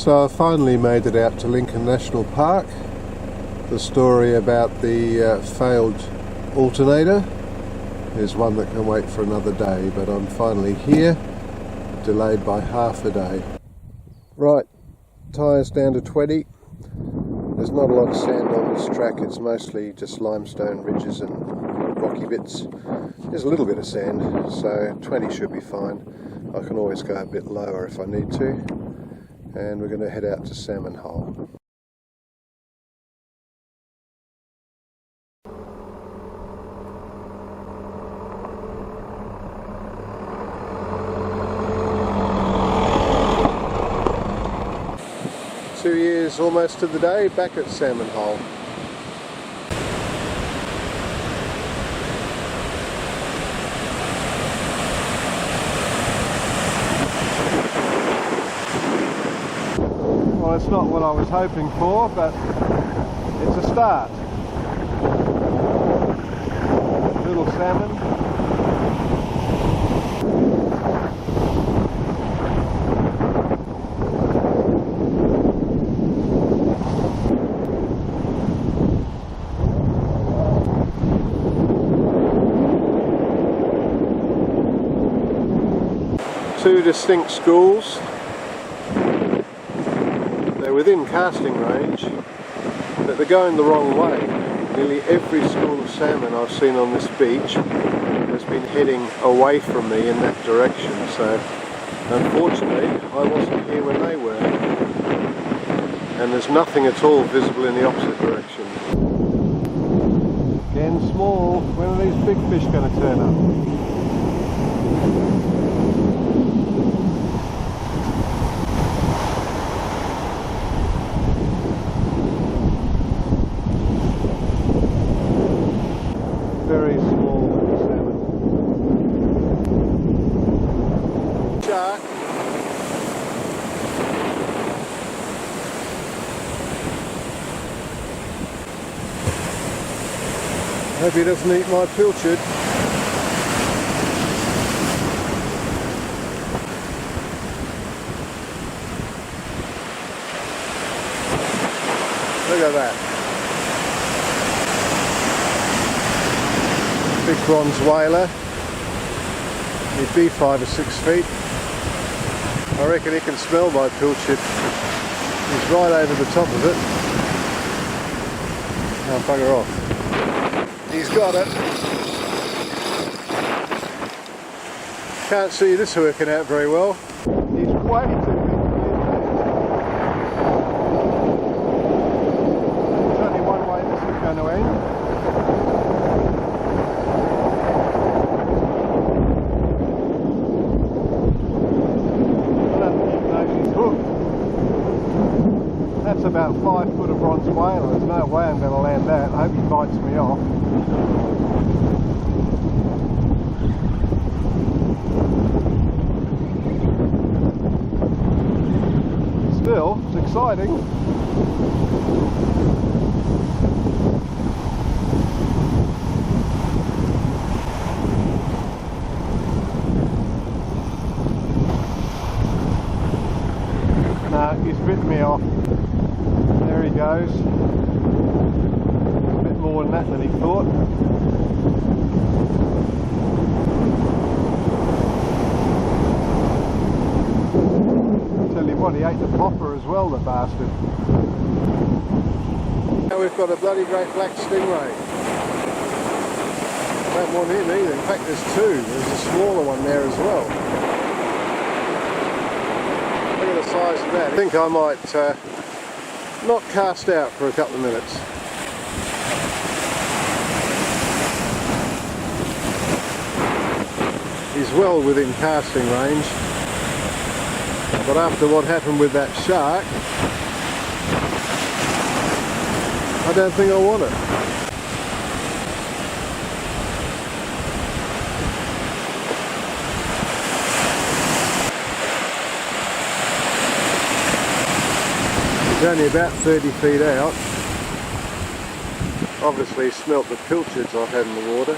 So I finally made it out to Lincoln National Park. The story about the failed alternator is one that can wait for another day, but I'm finally here, delayed by half a day. Right, tyres down to 20. There's not a lot of sand on this track, it's mostly just limestone ridges and rocky bits. There's a little bit of sand, so 20 should be fine. I can always go a bit lower if I need to. And we're going to head out to Salmon Hole. Two years almost to the day back at Salmon Hole. Well, it's not what I was hoping for, but it's a start. Little salmon. Two distinct schools. They're within casting range, but they're going the wrong way. Nearly every school of salmon I've seen on this beach has been heading away from me in that direction, so unfortunately I wasn't here when they were. And there's nothing at all visible in the opposite direction. Again small, when are these big fish going to turn up? Very small salmon. Shark. Hope he doesn't eat my pilchard. Look at that. Big bronze whaler, he'd be 5 or 6 feet. I reckon he can smell my pilchard. He's right over the top of it. Now bugger off. He's got it. Can't see this working out very well. He's way too big. There's only one way this is going to end. That's about 5 foot of bronze whaler. There's no way I'm going to land that. I hope he bites me off. Still, it's exciting. Nah, he's bitten me off. There he goes. A bit more than that than he thought. Tell you what, he ate the popper as well, the bastard. Now we've got a bloody great black stingray. Don't want him either. In fact, there's two. There's a smaller one there as well. Look at the size of that. I think I might not cast out for a couple of minutes. He's well within casting range, but after what happened with that shark, I don't think I want it. He's only about 30 feet out. Obviously smelt the pilchards I've had in the water.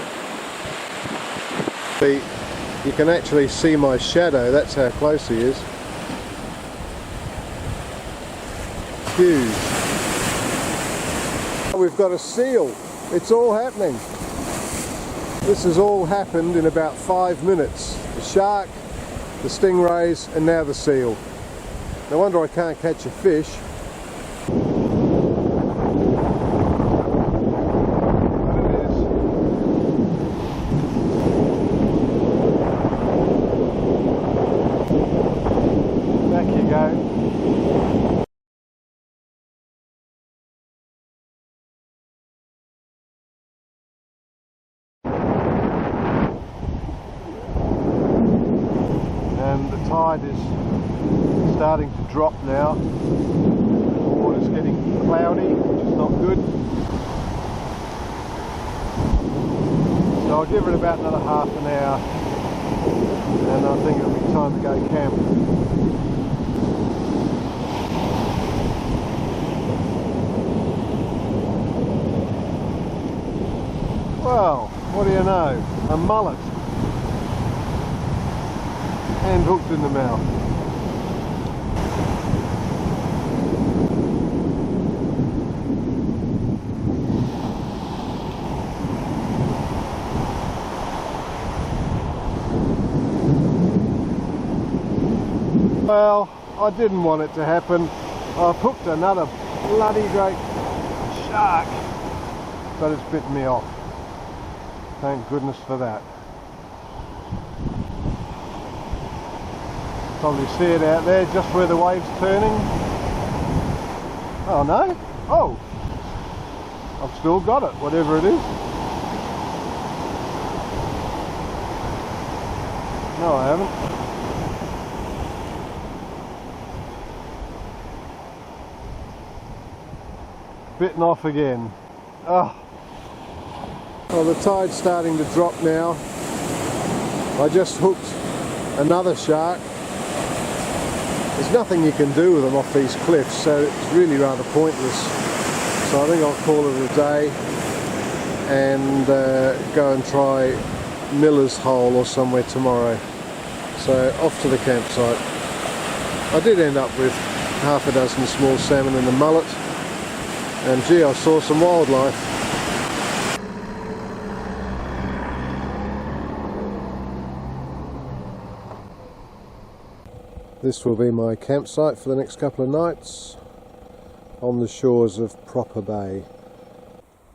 You can actually see my shadow, that's how close he is. huge. We've got a seal. It's all happening. This has all happened in about 5 minutes. The shark, the stingrays, and now the seal. No wonder I can't catch a fish. Back you go. And the tide is starting to drop now. The water's getting cloudy, which is not good. So I'll give it about another half an hour and I think it'll be time to go camp. Well, what do you know? A mullet. And hooked in the mouth. Well, I didn't want it to happen. I've hooked another bloody great shark, but it's bitten me off. Thank goodness for that. Probably see it out there just where the wave's turning. Oh no? Oh! I've still got it, whatever it is. No, I haven't. Bitten off again. Oh. Well, the tide's starting to drop now. I just hooked another shark. There's nothing you can do with them off these cliffs, so it's really rather pointless. So I think I'll call it a day and go and try Miller's Hole or somewhere tomorrow. So off to the campsite. I did end up with half a dozen small salmon and a mullet, and gee, I saw some wildlife. This will be my campsite for the next couple of nights on the shores of Proper Bay.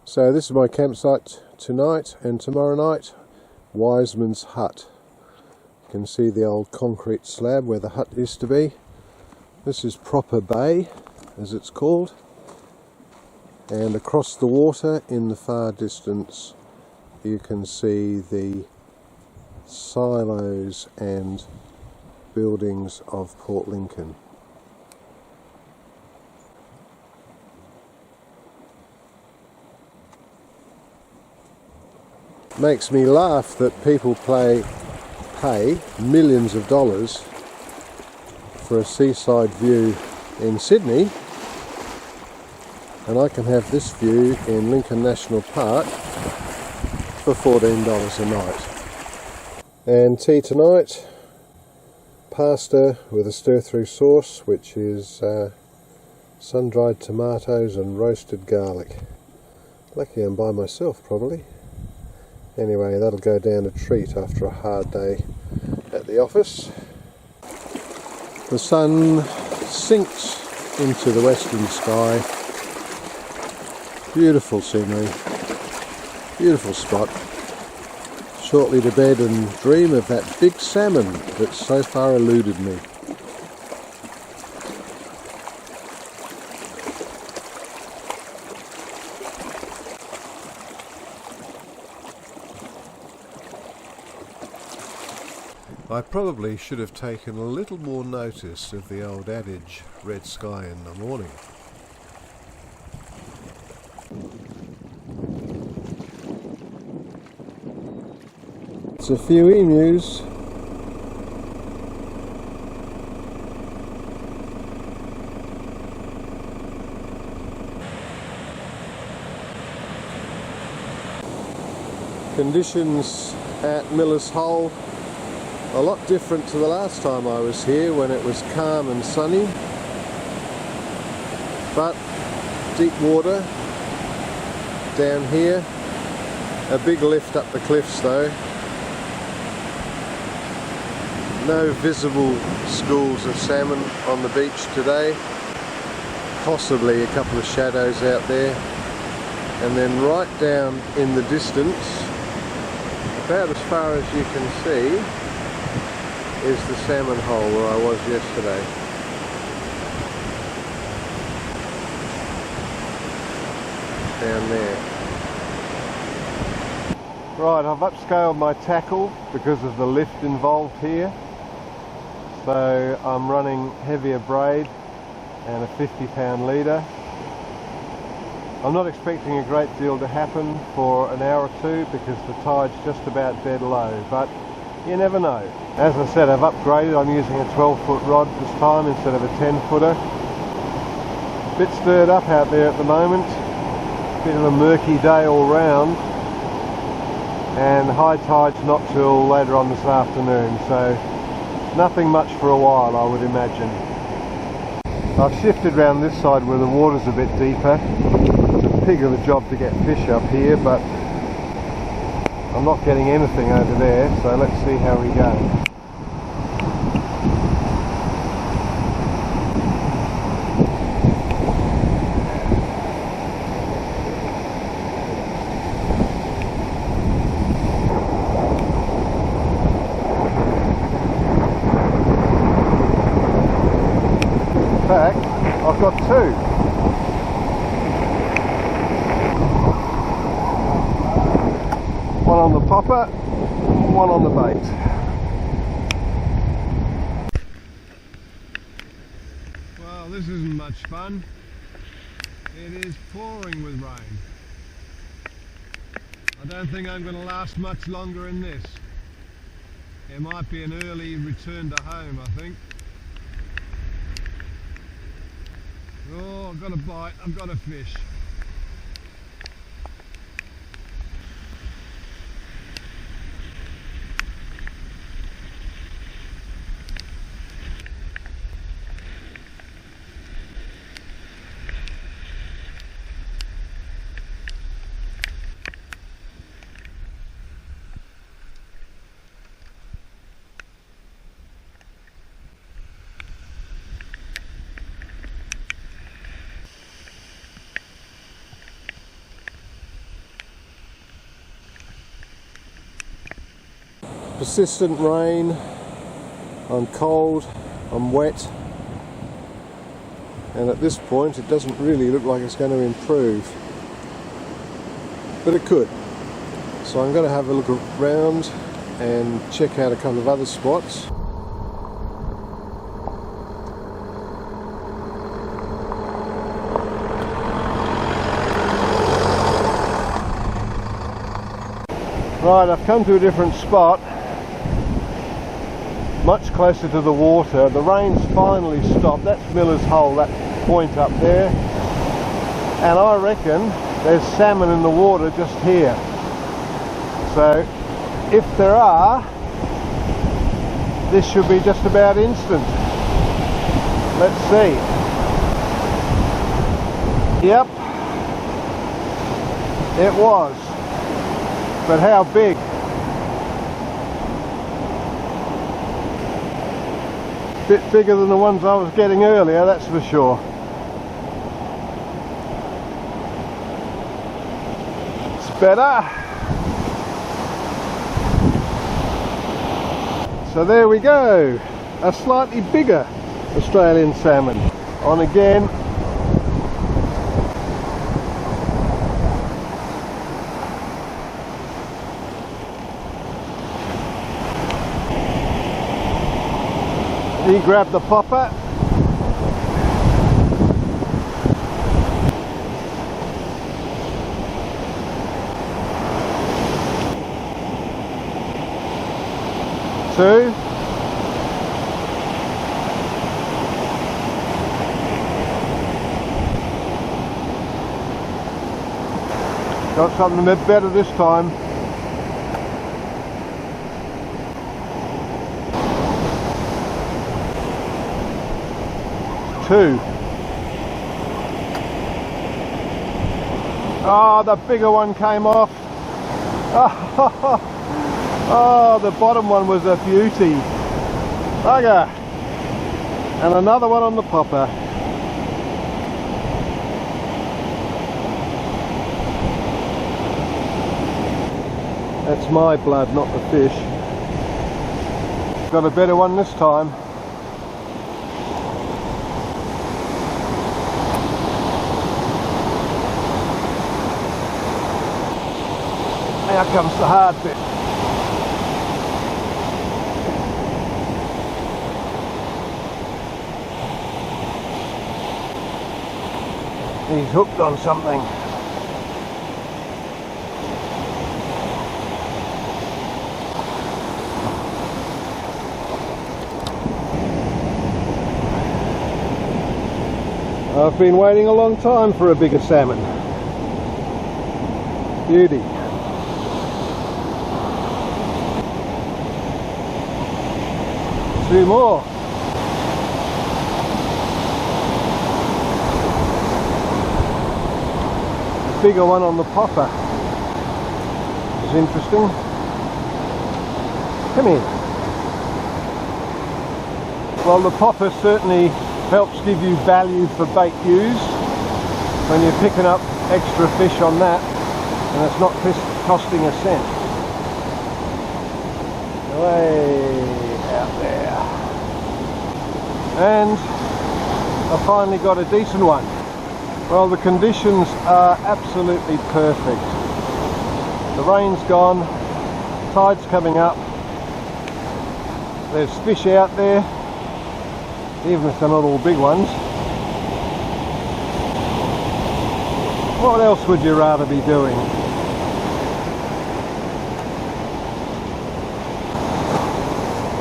So this is my campsite tonight and tomorrow night, Wiseman's Hut. You can see the old concrete slab where the hut used to be. This is Proper Bay, as it's called. And across the water in the far distance you can see the silos and buildings of Port Lincoln. Makes me laugh that people pay millions of dollars for a seaside view in Sydney, and I can have this view in Lincoln National Park for $14 a night. And tea tonight, pasta with a stir-through sauce, which is sun-dried tomatoes and roasted garlic. Lucky I'm by myself, probably. Anyway, that'll go down a treat after a hard day at the office. The sun sinks into the western sky. Beautiful scenery, beautiful spot. Shortly to bed and dream of that big salmon that's so far eluded me. I probably should have taken a little more notice of the old adage, red sky in the morning. It's a few emus. Conditions at Miller's Hole a lot different to the last time I was here when it was calm and sunny. but deep water down here. A big lift up the cliffs though. No visible schools of salmon on the beach today. Possibly a couple of shadows out there. And then right down in the distance, about as far as you can see, is the salmon hole where I was yesterday. Down there. Right, I've upscaled my tackle because of the lift involved here. So I'm running heavier braid and a 50-pound leader. I'm not expecting a great deal to happen for an hour or two because the tide's just about dead low, but you never know. As I said, I've upgraded. I'm using a 12-foot rod this time instead of a 10-footer. Bit stirred up out there at the moment. Bit of a murky day all round, and high tide's not till later on this afternoon, so nothing much for a while, I would imagine. I've shifted round this side where the water's a bit deeper. It's a pig of a job to get fish up here, but I'm not getting anything over there, so let's see how we go. I've got two. One on the popper, one on the bait. Well, this isn't much fun. It is pouring with rain. I don't think I'm going to last much longer in this. There might be an early return to home, I think. Oh, I've got a bite, I've got a fish. Persistent rain, I'm cold, I'm wet, and at this point it doesn't really look like it's going to improve, but it could. So I'm going to have a look around and check out a couple of other spots. Right, I've come to a different spot, much closer to the water. The rain's finally stopped. That's Miller's Hole, that point up there, and I reckon there's salmon in the water just here. So if there are, this should be just about instant. Let's see. Yep, it was. But how big? Bit bigger than the ones I was getting earlier, that's for sure. It's better. So there we go, a slightly bigger Australian salmon. On again. He grabbed the popper. Two. Got something a bit better this time. Two. Oh, the bigger one came off. Oh, the bottom one was a beauty. Bugger. And another one on the popper. That's my blood, not the fish. Got a better one this time. Now comes the hard bit. He's hooked on something. I've been waiting a long time for a bigger salmon. Beauty. Two more. The bigger one on the popper. It's interesting. Come here. Well, the popper certainly helps give you value for bait use when you're picking up extra fish on that, and it's not costing a cent. Way out there. And I finally got a decent one. Well, the conditions are absolutely perfect. The rain's gone, tide's coming up, there's fish out there, even if they're not all big ones. What else would you rather be doing?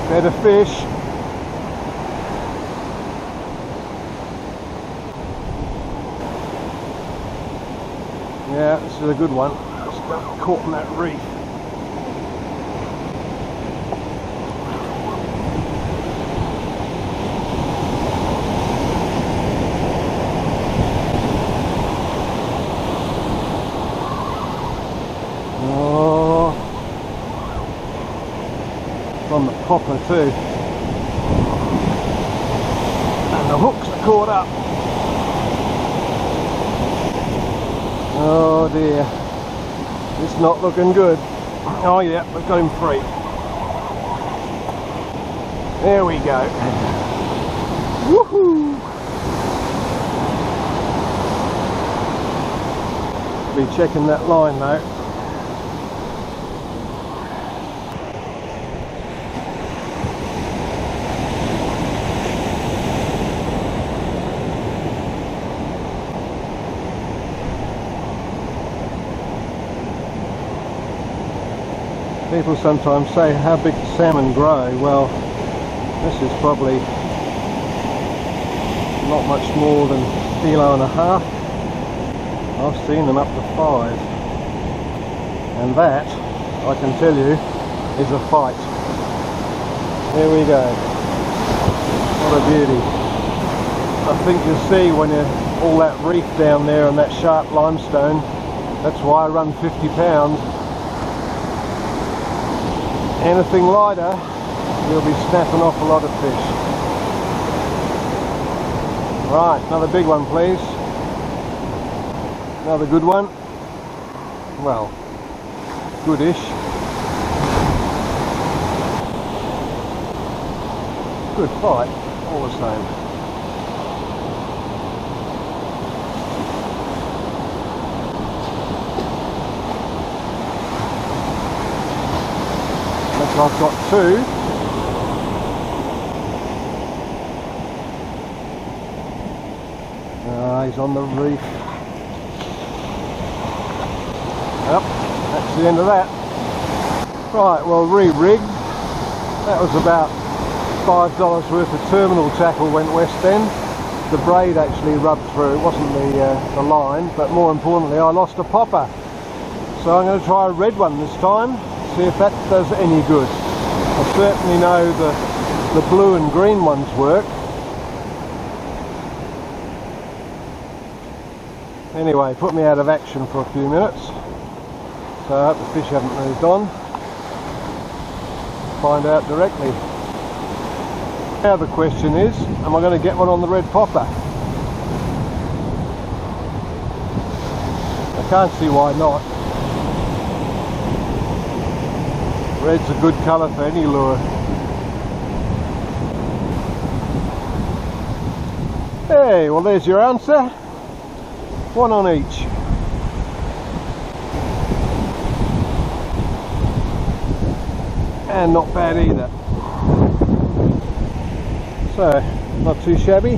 Better fish. Yeah, this is a good one. Just got caught in that reef. Oh, from the popper too. And the hooks are caught up. Oh dear, it's not looking good. Oh yeah, we've got him free. There we go. Woohoo! Be checking that line though. People sometimes say, how big do salmon grow? Well, this is probably not much more than a kilo and a half. I've seen them up to 5. And that, I can tell you, is a fight. Here we go. What a beauty. I think you'll see when you're all that reef down there and that sharp limestone, that's why I run 50 pounds. Anything lighter, you'll be snapping off a lot of fish. Right, another big one please. Another good one. Well, goodish. Good fight, all the same. I've got 2. He's on the reef. Yep, that's the end of that. Right, well, re-rigged. That was about $5 worth of terminal tackle went west end. The braid actually rubbed through, it wasn't the line, but more importantly I lost a popper. So I'm going to try a red one this time. See if that does any good. I certainly know the blue and green ones work. Anyway, put me out of action for a few minutes, so I hope the fish haven't moved on. Find out directly. Now the question is, am I going to get one on the red popper? I can't see why not. Red's a good colour for any lure. Hey, well there's your answer. One on each. And not bad either. So, not too shabby.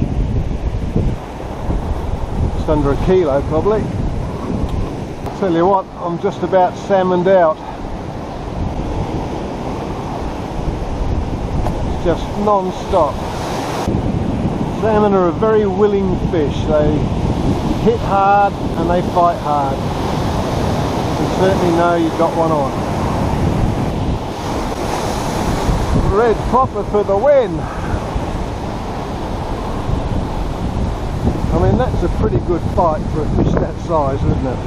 Just under a kilo probably. I'll tell you what, I'm just about salmoned out. It's just non-stop. Salmon are a very willing fish. They hit hard and they fight hard. You certainly know you've got one on. Red popper for the win! I mean, that's a pretty good fight for a fish that size, isn't it?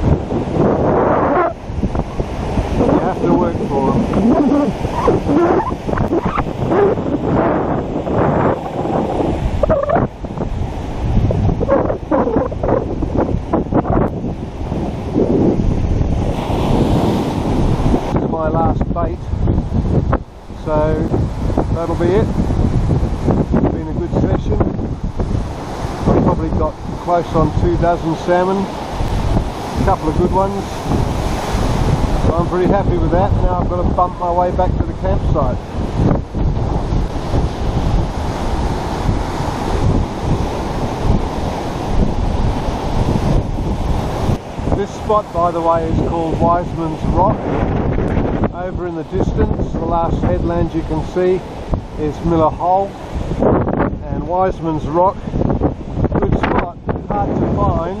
You have to work for them. This is my last bait, so that'll be it. It's been a good session. I've probably got close on 24 salmon, a couple of good ones. So I'm pretty happy with that. Now I've got to bump my way back to the campsite. This spot, by the way, is called Wiseman's Rock. Over in the distance, the last headland you can see is Miller Hole, and Wiseman's Rock. Good spot, hard to find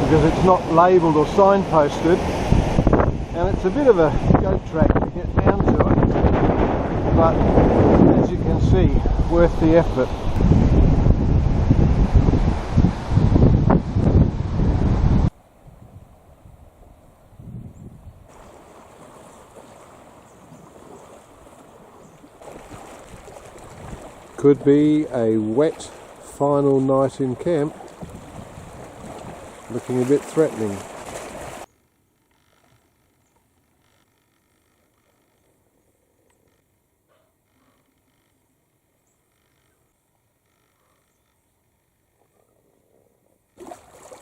because it's not labelled or signposted, and it's a bit of a goat track to get down to it, but as you can see, worth the effort. Could be a wet final night in camp. Looking a bit threatening.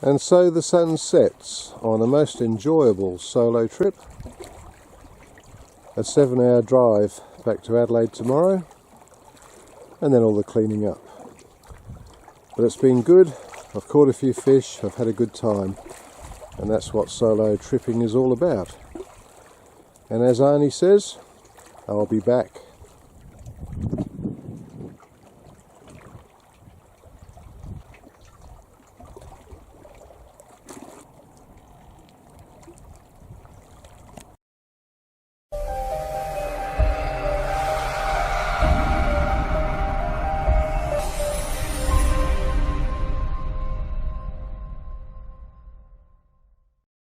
And so the sun sets on a most enjoyable solo trip. A 7-hour drive back to Adelaide tomorrow, and then all the cleaning up. But it's been good. I've caught a few fish, I've had a good time, and that's what solo tripping is all about. And as Arnie says, I'll be back.